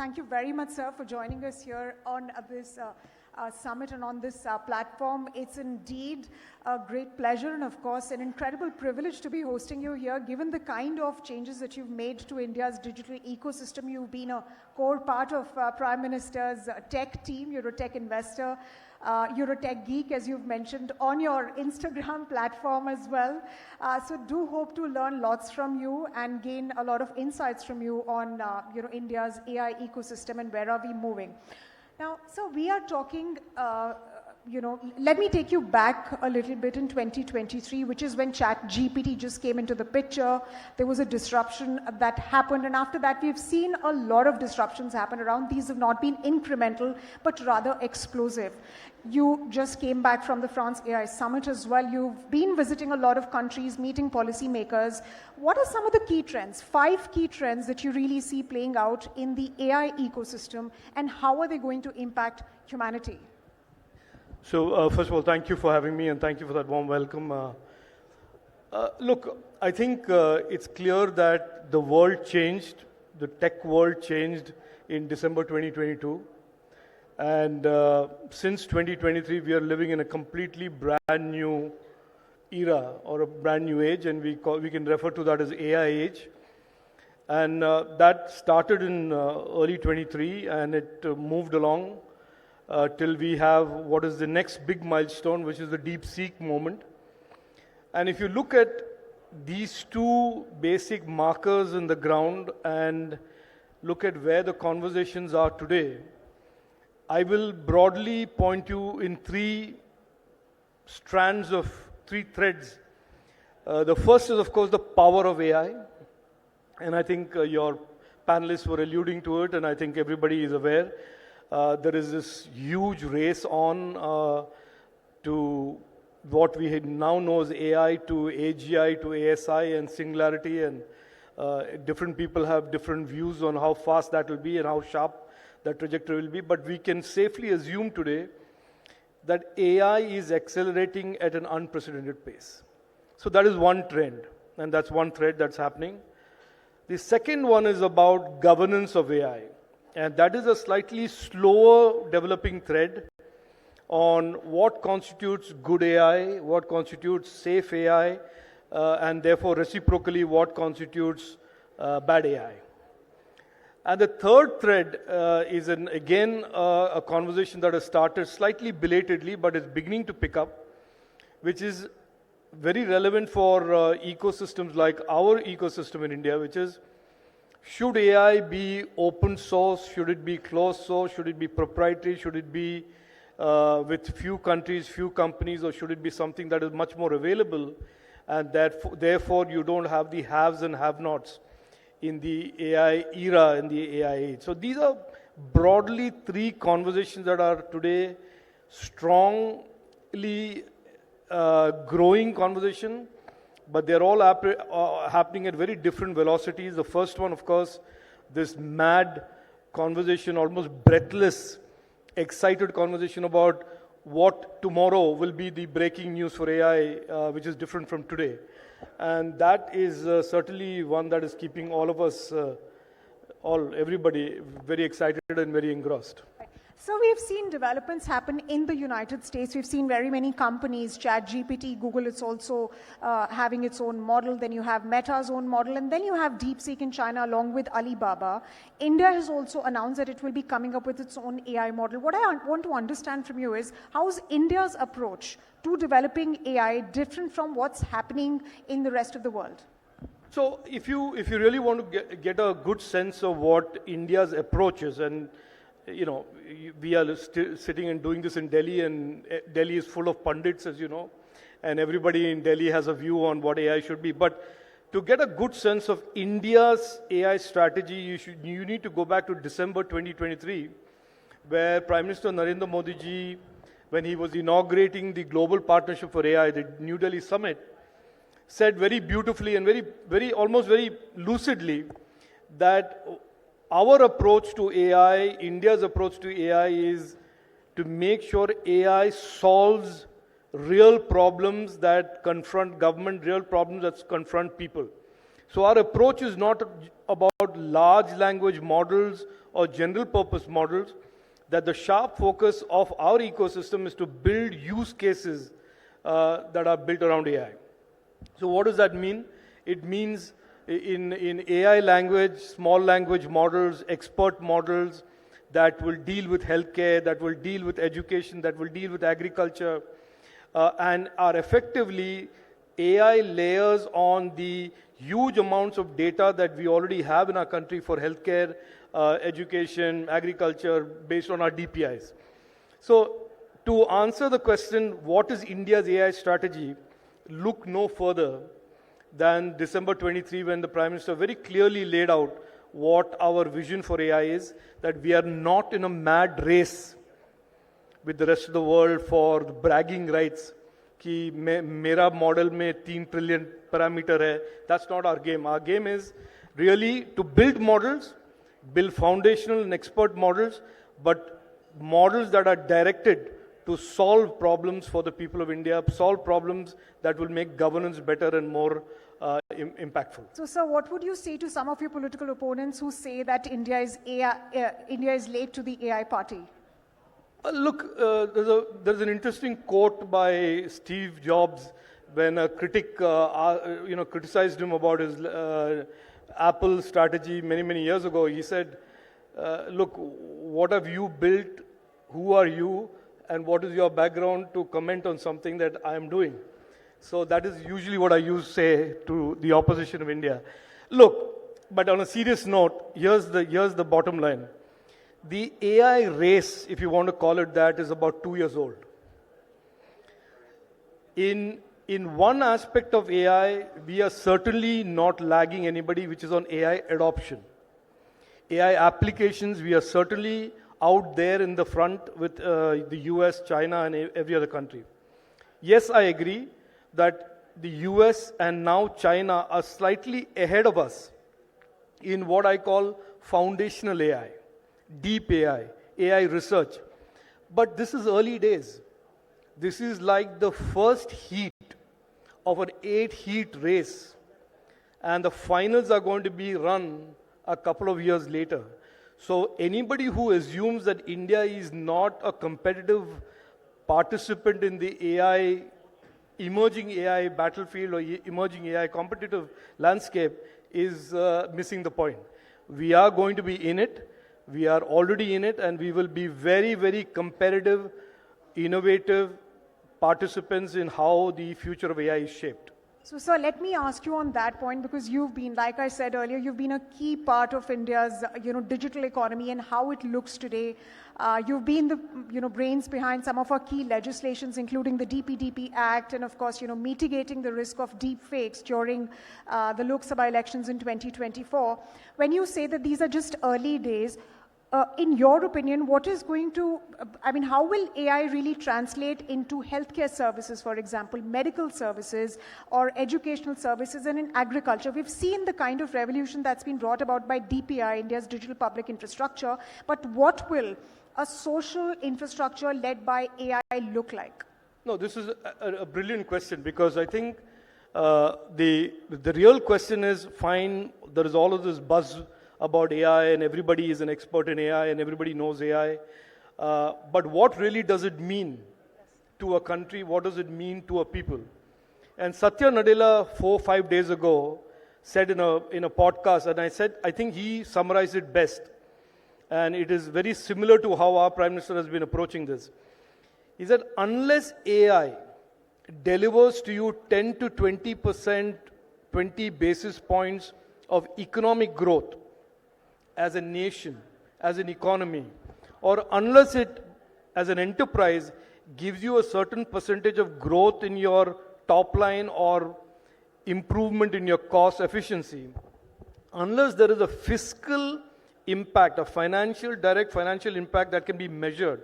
Thank you very much, sir, for joining us here on this summit and on this platform. It's indeed a great pleasure and, of course, an incredible privilege to be hosting you here, given the kind of changes that you've made to India's digital ecosystem. You've been a core part of Prime Minister's tech team. You're a tech investor. You're a tech geek, as you've mentioned, on your Instagram platform as well. So do hope to learn lots from you and gain a lot of insights from you on India's AI ecosystem and where are we moving. Now, so we are talking, let me take you back a little bit in 2023, which is when ChatGPT just came into the picture. There was a disruption that happened, and after that, we've seen a lot of disruptions happen around. These have not been incremental, but rather explosive. You just came back from the France AI Summit as well. You've been visiting a lot of countries, meeting policymakers. What are some of the key trends, 5 key trends that you really see playing out in the AI ecosystem, and how are they going to impact humanity? So, first of all, thank you for having me, and thank you for that warm welcome. Look, I think it's clear that the world changed, the tech world changed in December 2022. And since 2023, we are living in a completely brand new era or a brand new age, and we can refer to that as AI age. And that started in early 23, and it moved along till we have what is the next big milestone, which is the DeepSeek moment. And if you look at these 2 basic markers in the ground and look at where the conversations are today, I will broadly point you in 3 strands of 3 threads. The first is, of course, the power of AI. And I think your panelists were alluding to it, and I think everybody is aware. There is this huge race on to what we now know as AI, to AGI, to ASI, and singularity. And different people have different views on how fast that will be and how sharp that trajectory will be, but we can safely assume today that AI is accelerating at an unprecedented pace. So that is one trend, and that's one thread that's happening. The second one is about governance of AI, and that is a slightly slower developing thread on what constitutes good AI, what constitutes safe AI, and therefore reciprocally what constitutes bad AI. And the third thread is, again, a conversation that has started slightly belatedly, but is beginning to pick up, which is very relevant for ecosystems like our ecosystem in India, which is, should AI be open source? Should it be closed source? Should it be proprietary? Should it be with few countries, few companies, or should it be something that is much more available, and that therefore you don't have the haves and have-nots in the AI era, in the AI age? So these are broadly 3 conversations that are today strongly growing conversation, but they're all happening at very different velocities. The first one, of course, this mad conversation, almost breathless, excited conversation about what tomorrow will be the breaking news for AI, which is different from today. And that is certainly one that is keeping all of us, everybody, very excited and very engrossed. So we've seen developments happen in the United States. We've seen very many companies, ChatGPT, Google is also having its own model. Then you have Meta's own model. And then you have DeepSeek in China along with Alibaba. India has also announced that it will be coming up with its own AI model. What I want to understand from you is, how is India's approach to developing AI different from what's happening in the rest of the world? So if you really want to get a good sense of what India's approach is, and we are sitting and doing this in Delhi, and Delhi is full of pundits, as you know, and everybody in Delhi has a view on what AI should be. But to get a good sense of India's AI strategy, you need to go back to December 2023, where Prime Minister Narendra Modi ji, when he was inaugurating the Global Partnership for AI, the New Delhi Summit, said very beautifully and almost very lucidly that our approach to AI, India's approach to AI, is to make sure AI solves real problems that confront government, real problems that confront people. So our approach is not about large language models or general purpose models, that the sharp focus of our ecosystem is to build use cases that are built around AI. So what does that mean? It means in AI language, small language models, expert models that will deal with healthcare, that will deal with education, that will deal with agriculture, and are effectively AI layers on the huge amounts of data that we already have in our country for healthcare, education, agriculture, based on our DPIs. So to answer the question, what is India's AI strategy? Look no further than December 23, when the Prime Minister very clearly laid out what our vision for AI is, that we are not in a mad race with the rest of the world for the bragging rights कि मेरा model में 3 trillion parameter है. That's not our game. Our game is really to build models, build foundational and expert models, but models that are directed to solve problems for the people of India, solve problems that will make governance better and more impactful. So, sir, what would you say to some of your political opponents who say that India is late to the AI party? Look, there's an interesting quote by Steve Jobs when a critic, criticized him about his Apple strategy many years ago. He said, "Look, what have you built? Who are you? And what is your background to comment on something that I am doing?" So that is usually what I say to the opposition of India. Look, but on a serious note, here's the bottom line. The AI race, if you want to call it that, is about 2 years old. In one aspect of AI, we are certainly not lagging anybody, which is on AI adoption. AI applications, we are certainly out there in the front with the US, China, and every other country. Yes, I agree that the US and now China are slightly ahead of us in what I call foundational AI. Deep AI, AI research. But this is early days. This is like the first heat of an 8-heat race. And the finals are going to be run a couple of years later. So anybody who assumes that India is not a competitive participant in the AI, emerging AI battlefield or emerging AI competitive landscape is missing the point. We are going to be in it. We are already in it, and we will be very competitive, innovative participants in how the future of AI is shaped. So, sir, let me ask you on that point, because you've been, like I said earlier, you've been a key part of India's, digital economy and how it looks today. You've been the, brains behind some of our key legislations, including the DPDP Act, and of course, mitigating the risk of deep fakes during the Lok Sabha elections in 2024. When you say that these are just early days, in your opinion, what is going to, how will AI really translate into healthcare services, for example, medical services or educational services, and in agriculture? We've seen the kind of revolution that's been brought about by DPI, India's digital public infrastructure, but what will a social infrastructure led by AI look like? No, this is a brilliant question, because I think the real question is, fine, there is all of this buzz about AI and everybody is an expert in AI and everybody knows AI. But what really does it mean to a country? What does it mean to a people? And Satya Nadella 4 or 5 days ago said in a podcast, and I think he summarized it best. And it is very similar to how our Prime Minister has been approaching this. He said, unless AI delivers to you 10 to 20%, 20 basis points of economic growth, as a nation, as an economy, or unless it, as an enterprise, gives you a certain percentage of growth in your top line or improvement in your cost efficiency, unless there is a fiscal impact, a direct financial impact that can be measured,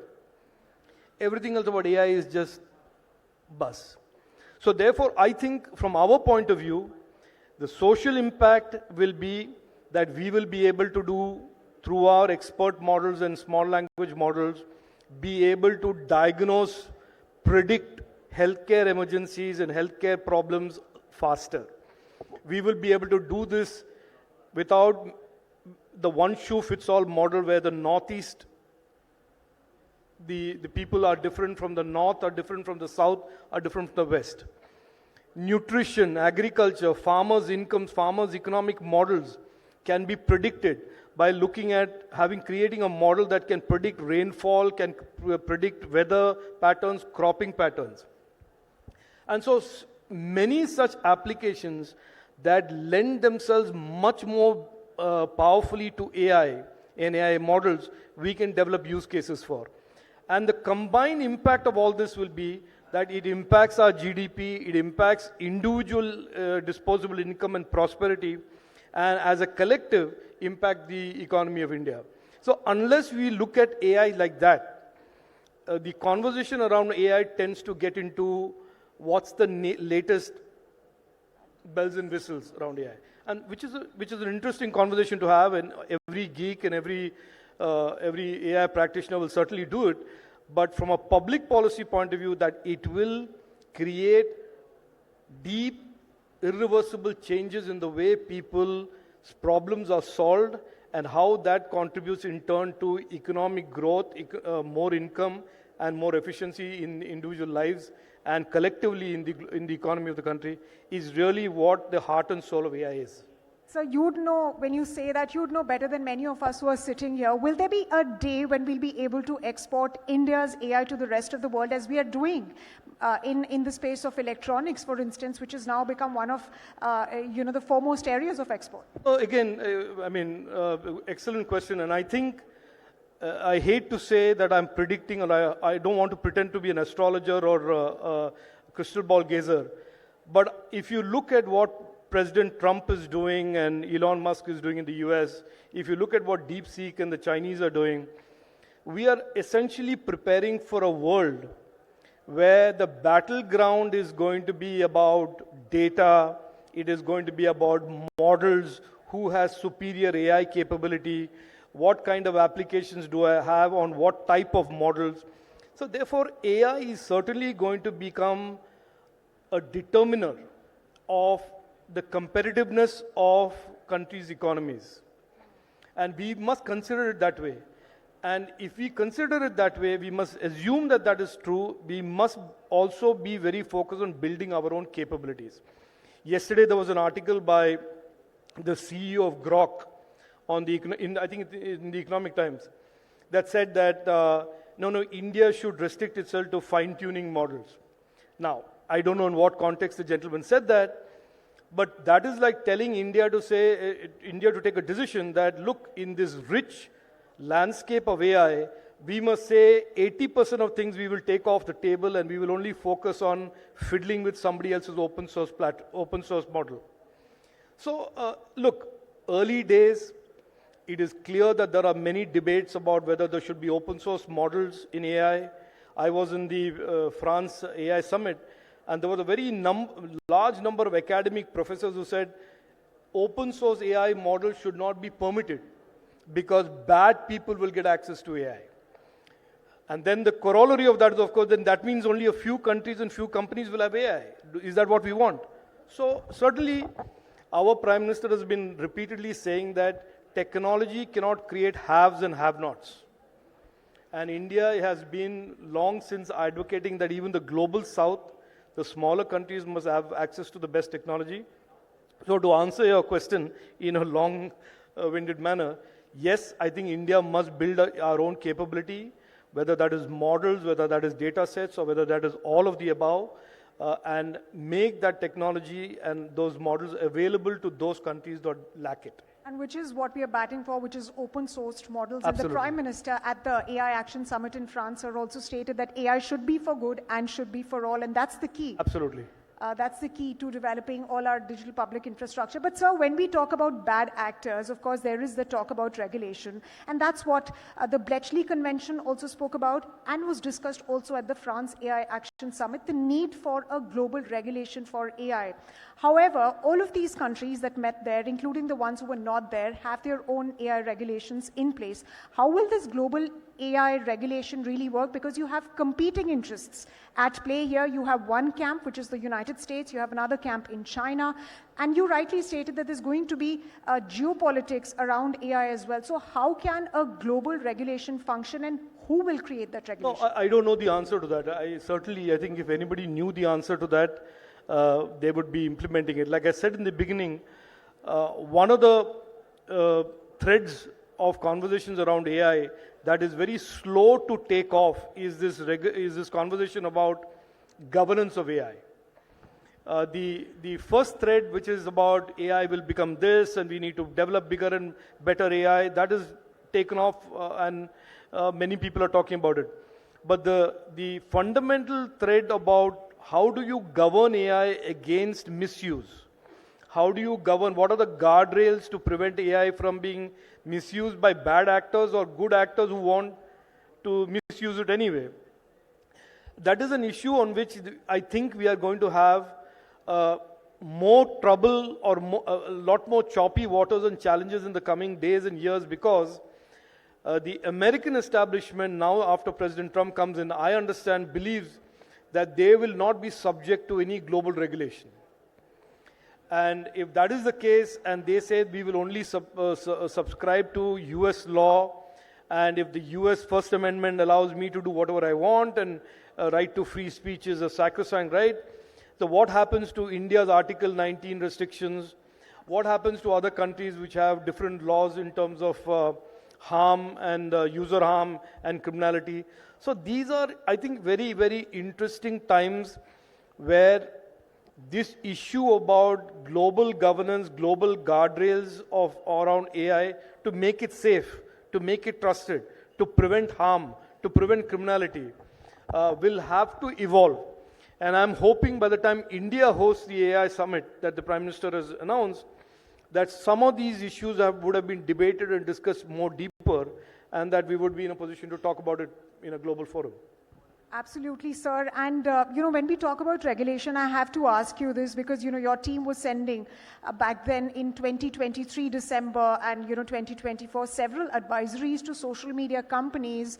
everything else about AI is just buzz. So therefore, I think from our point of view, the social impact will be that we will be able to do, through our expert models and small language models, be able to diagnose, predict healthcare emergencies and healthcare problems faster. We will be able to do this without the one-shoe-fits-all model where the Northeast, the people are different from the North, are different from the South, are different from the West. Nutrition, agriculture, farmers' incomes, farmers' economic models can be predicted by looking at creating a model that can predict rainfall, can predict weather patterns, cropping patterns. And so many such applications that lend themselves much more powerfully to AI and AI models, we can develop use cases for. And the combined impact of all this will be that it impacts our GDP, it impacts individual disposable income and prosperity, and as a collective, impact the economy of India. So unless we look at AI like that, the conversation around AI tends to get into what's the latest bells and whistles around AI, and which is an interesting conversation to have, and every geek and every AI practitioner will certainly do it. But from a public policy point of view, that it will create deep, irreversible changes in the way people's problems are solved, and how that contributes in turn to economic growth, more income, and more efficiency in individual lives, and collectively in the economy of the country, is really what the heart and soul of AI is. So you'd know, when you say that, you'd know better than many of us who are sitting here. Will there be a day when we'll be able to export India's AI to the rest of the world, as we are doing in the space of electronics, for instance, which has now become one of the foremost areas of export? Again, excellent question. And I think, I hate to say that I'm predicting, or I don't want to pretend to be an astrologer or a crystal ball gazer. But if you look at what President Trump is doing and Elon Musk is doing in the US, if you look at what DeepSeek and the Chinese are doing, we are essentially preparing for a world where the battleground is going to be about data, it is going to be about models, who has superior AI capability, what kind of applications do I have on what type of models. So therefore, AI is certainly going to become a determiner of the competitiveness of countries' economies. And we must consider it that way. And if we consider it that way, we must assume that that is true. We must also be very focused on building our own capabilities. Yesterday, there was an article by the CEO of Grok on in the Economic Times that said that, India should restrict itself to fine-tuning models. Now, I don't know in what context the gentleman said that, but that is like telling India to take a decision that, look, in this rich landscape of AI, we must say 80% of things we will take off the table, and we will only focus on fiddling with somebody else's open source model. So, look, early days, it is clear that there are many debates about whether there should be open source models in AI. I was in the France AI Summit, and there was a very large number of academic professors who said open source AI models should not be permitted because bad people will get access to AI. And then the corollary of that is, of course, then that means only a few countries and few companies will have AI. Is that what we want? So certainly, our Prime Minister has been repeatedly saying that technology cannot create haves and have-nots. And India has been long since advocating that even the global south, the smaller countries, must have access to the best technology. So to answer your question in a long-winded manner, yes, I think India must build our own capability, whether that is models, whether that is data sets, or whether that is all of the above, and make that technology and those models available to those countries that lack it. And which is what we are batting for, which is open-sourced models. Absolutely. And the Prime Minister at the AI Action Summit in France also stated that AI should be for good and should be for all, and that's the key. Absolutely. That's the key to developing all our digital public infrastructure. But sir, when we talk about bad actors, of course, there is the talk about regulation. And that's what the Bletchley Convention also spoke about and was discussed also at the France AI Action Summit, the need for a global regulation for AI. However, all of these countries that met there, including the ones who were not there, have their own AI regulations in place. How will this global AI regulation really work? Because you have competing interests at play here. You have one camp, which is the United United States, you have another camp in China, and you rightly stated that there's going to be geopolitics around AI as well. So how can a global regulation function, and who will create that No, regulation? I don't know the answer to that. I think if anybody knew the answer to that, they would be implementing it. Like I said in the beginning, one of the threads of conversations around AI that is very slow to take off is this conversation about governance of AI. The first thread, which is about AI will become this, and we need to develop bigger and better AI, that is taken off, and many people are talking about it. But the fundamental thread about how do you govern AI against misuse? How do you govern? What are the guardrails to prevent AI from being misused by bad actors or good actors who want to misuse it anyway? That is an issue on which I think we are going to have more trouble or a lot more choppy waters and challenges in the coming days and years, because the American establishment now, after President Trump comes in, I understand, believes that they will not be subject to any global regulation. And if that is the case, and they say we will only subscribe to US law, and if the US First Amendment allows me to do whatever I want, and right to free speech is a sacrosanct right, so what happens to India's Article 19 restrictions? What happens to other countries which have different laws in terms of harm and user harm and criminality? So these are, I think, very, very interesting times where this issue about global governance, global guardrails around AI to make it safe, to make it trusted, to prevent harm, to prevent criminality, will have to evolve. And I'm hoping by the time India hosts the AI summit that the Prime Minister has announced, that some of these issues would have been debated and discussed more deeper, and that we would be in a position to talk about it in a global forum. Absolutely, sir. And, when we talk about regulation, I have to ask you this because, your team was sending back then in 2023 December and, 2024, several advisories to social media companies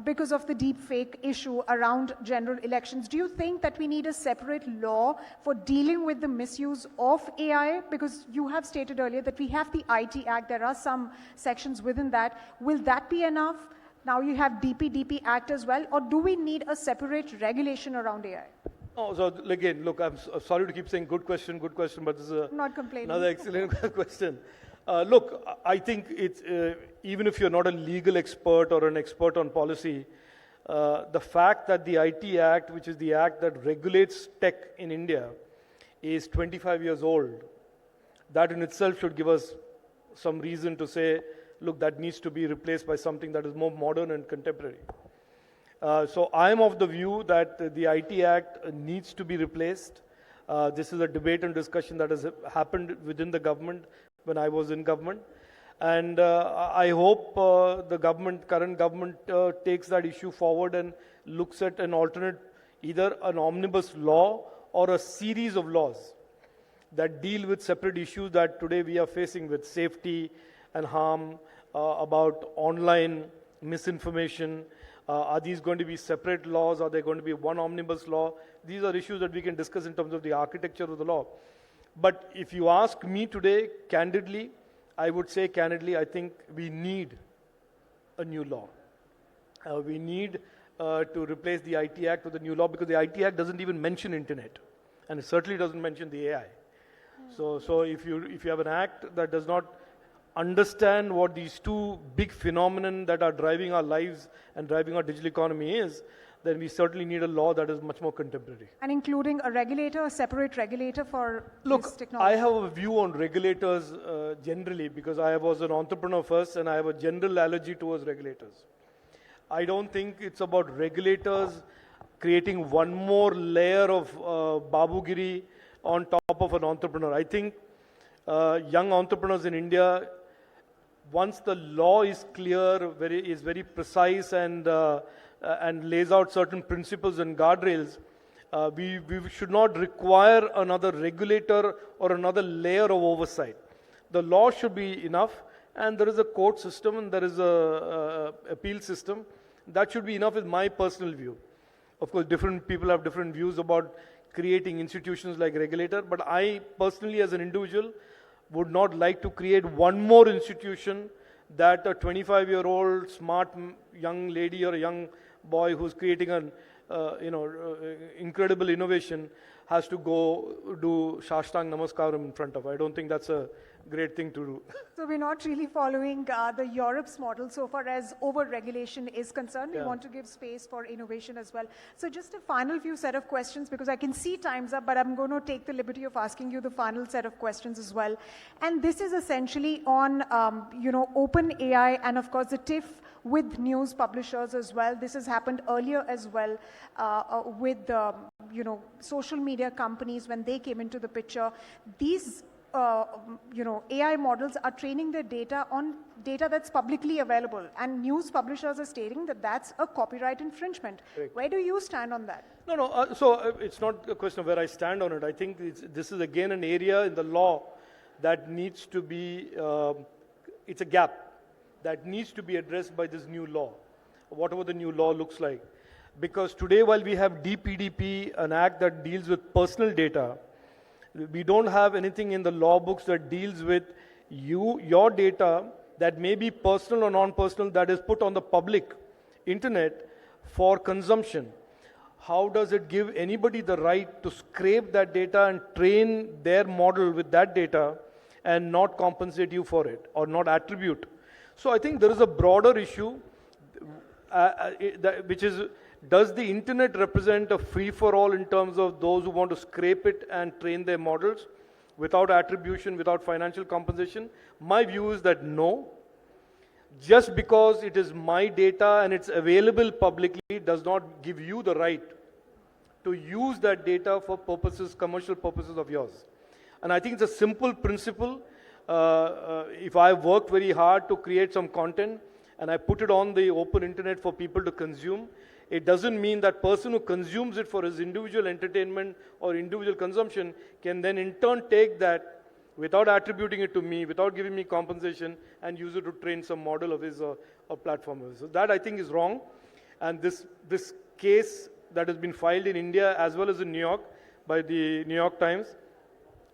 because of the deep fake issue around general elections. Do you think that we need a separate law for dealing with the misuse of AI? Because you have stated earlier that we have the IT Act. There are some sections within that. Will that be enough? Now you have DP Act as well, or do we need a separate regulation around AI? Oh, so again, look, I'm sorry to keep saying good question, but this is Not complaining. another excellent question. Look, I think it's, even if you're not a legal expert or an expert on policy, the fact that the IT Act, which is the act that regulates tech in India, is 25 years old, that in itself should give us some reason to say, look, that needs to be replaced by something that is more modern and contemporary. So I am of the view that the IT Act needs to be replaced. This is a debate and discussion that has happened within the government when I was in government. And I hope the current government takes that issue forward and looks at an alternate, either an omnibus law or a series of laws that deal with separate issues that today we are facing with safety and harm, about online misinformation. Are these going to be separate laws? Are they going to be one omnibus law? These are issues that we can discuss in terms of the architecture of the law. But if you ask me today, candidly, I would say candidly, I think we need a new law. We need to replace the IT Act with a new law, because the IT Act doesn't even mention internet, and it certainly doesn't mention the AI. So if you have an act that does not understand what these two big phenomena that are driving our lives and driving our digital economy is, then we certainly need a law that is much more contemporary. And including a regulator, a separate regulator for this Look, technology? I have a view on regulators generally, because I was an entrepreneur first and I have a general allergy towards regulators. I don't think it's about regulators creating one more layer of babugiri on top of an entrepreneur. I think young entrepreneurs in India, once the law is clear, is very precise, and lays out certain principles and guardrails, we should not require another regulator or another layer of oversight. The law should be enough, and there is a court system and there is a appeal system. That should be enough, is my personal view. Of course, different people have different views about creating institutions like regulator, but I personally as an individual would not like to create one more institution that a 25-year-old smart young lady or a young boy who's creating an incredible innovation has to go do Shashtang Namaskaram in front of. I don't think that's a great thing to do. So we're not really following the Europe's model so far as over-regulation is concerned. We Yeah. want to give space for innovation as well. So just a final few set of questions, because I can see time's up, but I'm going to take the liberty of asking you the final set of questions as well. And this is essentially on, open AI and of course the TIFF with news publishers as well. This has happened earlier as well with, social media companies when they came into the picture. These AI models are training their data on data that's publicly available, and news publishers are stating that that's a copyright infringement. Correct. Where do you stand on that? No. So it's not a question of where I stand on it. I think this is again an area in the law that needs to be, it's a gap that needs to be addressed by this new law, whatever the new law looks like. Because today, while we have DPDP, an act that deals with personal data, we don't have anything in the law books that deals with your data that may be personal or non-personal that is put on the public internet for consumption. How does it give anybody the right to scrape that data and train their model with that data and not compensate you for it or not attribute? So I think there is a broader issue, which is, does the internet represent a free-for-all in terms of those who want to scrape it and train their models without attribution, without financial compensation? My view is that no. Just because it is my data and it's available publicly does not give you the right to use that data for purposes, commercial purposes of yours. And I think it's a simple principle. If I worked very hard to create some content and I put it on the open internet for people to consume, it doesn't mean that person who consumes it for his individual entertainment or individual consumption can then in turn take that without attributing it to me, without giving me compensation, and use it to train some model of his or platform of his. So that I think is wrong. And this case that has been filed in India as well as in New York by the New York Times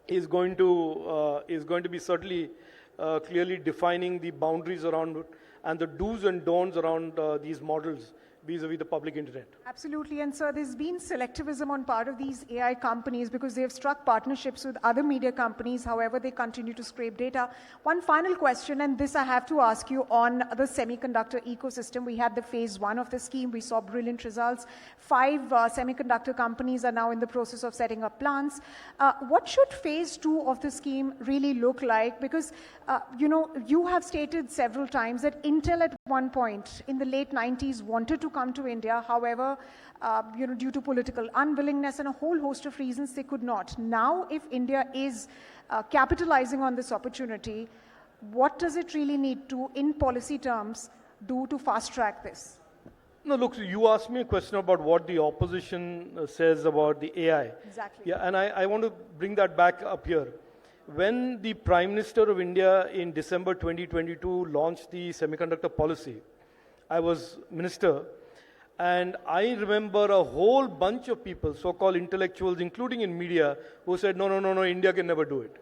is going to be certainly clearly defining the boundaries around it and the do's and don'ts around these models vis-a-vis the public internet. Absolutely. And sir, there's been selectivism on part of these AI companies because they've struck partnerships with other media companies. However, they continue to scrape data. One final question, and this I have to ask you on the semiconductor ecosystem. We had the phase 1 of the scheme. We saw brilliant results. 5 semiconductor companies are now in the process of setting up plants. What should phase 2 of the scheme really look like? Because, you have stated several times that Intel at one point in the late 90s wanted to come to India. However, due to political unwillingness and a whole host of reasons, they could not. Now, if India is capitalizing on this opportunity, what does it really need to, in policy terms, do to fast track this? No, look, you asked me a question about what the opposition says about the AI. Exactly. Yeah, and I want to bring that back up here. When the Prime Minister of India in December 2022 launched the semiconductor policy, I was minister, and I remember a whole bunch of people, so-called intellectuals, including in media, who said, no, India can never do it.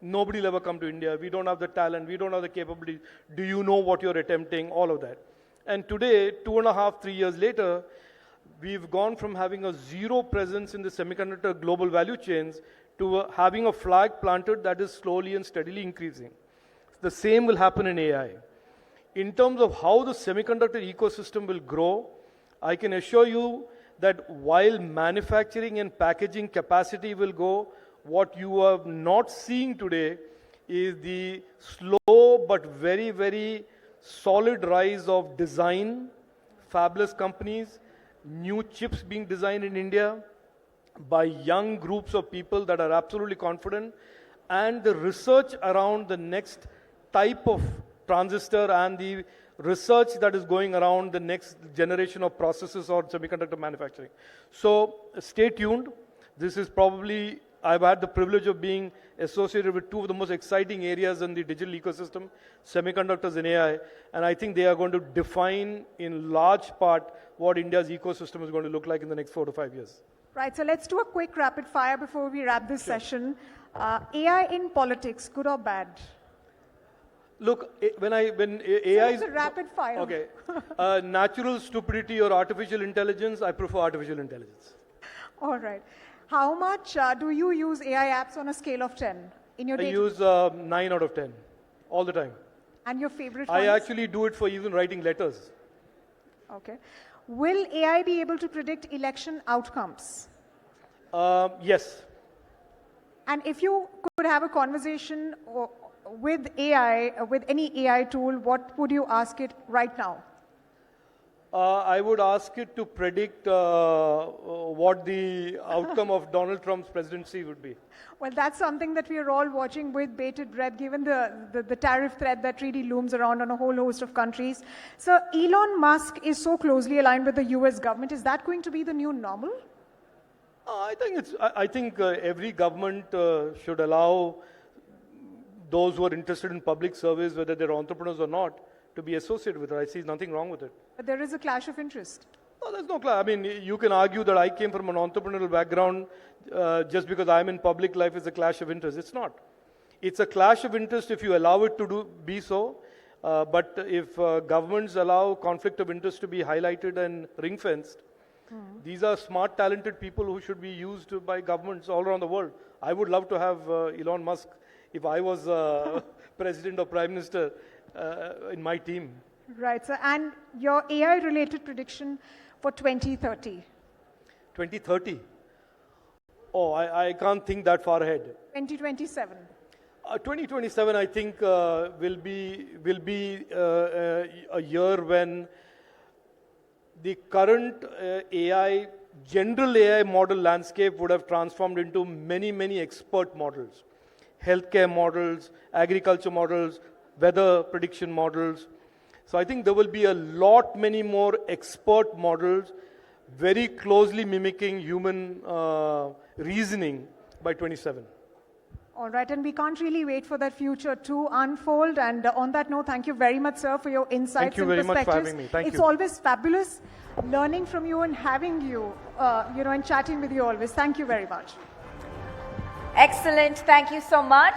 Nobody will ever come to India. We don't have the talent. We don't have the capability. Do you know what you're attempting? All of that. And today, 2.5, 3 years later, we've gone from having a zero presence in the semiconductor global value chains to having a flag planted that is slowly and steadily increasing. The same will happen in AI. In terms of how the semiconductor ecosystem will grow, I can assure you that while manufacturing and packaging capacity will go, what you are not seeing today is the slow but very, very solid rise of design, fabless companies, new chips being designed in India by young groups of people that are absolutely confident, and the research around the next type of transistor and the research that is going around the next generation of processes or semiconductor manufacturing. So stay tuned. This is probably, I've had the privilege of being associated with 2 of the most exciting areas in the digital ecosystem, semiconductors and AI, and I think they are going to define in large part what India's ecosystem is going to look like in the next 4 to 5 years. Right, so let's do a quick rapid fire before we wrap this session. AI in politics, good or bad? Look, when AI So is... it's a rapid fire. Okay. Natural stupidity or artificial intelligence, I prefer artificial intelligence. All right. How much do you use AI apps on a scale of 10 in your I day? use 9 out of 10, all the time. And your favorite I ones? actually do it for even writing letters. Okay. Will AI be able to predict election outcomes? Yes. And if you could have a conversation with AI, with any AI tool, what would you ask it right now? I would ask it to predict what the outcome of Donald Trump's presidency would be. Well, that's something that we are all watching with bated breath, given the tariff threat that really looms around on a whole host of countries. So Elon Musk is so closely aligned with the US government. Is that going to be the new normal? I think every government should allow those who are interested in public service, whether they're entrepreneurs or not, to be associated with it. I see nothing wrong with it. But there is a clash of interest. No, there's no clash. I mean, you can argue that I came from an entrepreneurial background just because I'm in public life is a clash of interest. It's not. It's a clash of interest if you allow it to be so. But if governments allow conflict of interest to be highlighted and ring-fenced, these are smart, talented people who should be used by governments all around the world. I would love to have Elon Musk if I was president or prime minister in my team. Right, so and your AI-related prediction for 2030? 2030? Oh, I can't think that far ahead. 2027? 2027, I think, will be a year when the current general AI model landscape would have transformed into many, many expert models. Healthcare models, agriculture models, weather prediction models. So I think there will be a lot many more expert models very closely mimicking human reasoning by 27. All right, and we can't really wait for that future to unfold. And on that note, thank you very much, sir, for your insights and perspectives. Thank you very much for having me. Thank you. It's always fabulous learning from you and having you, and chatting with you always. Thank you very much. Excellent. Thank you so much.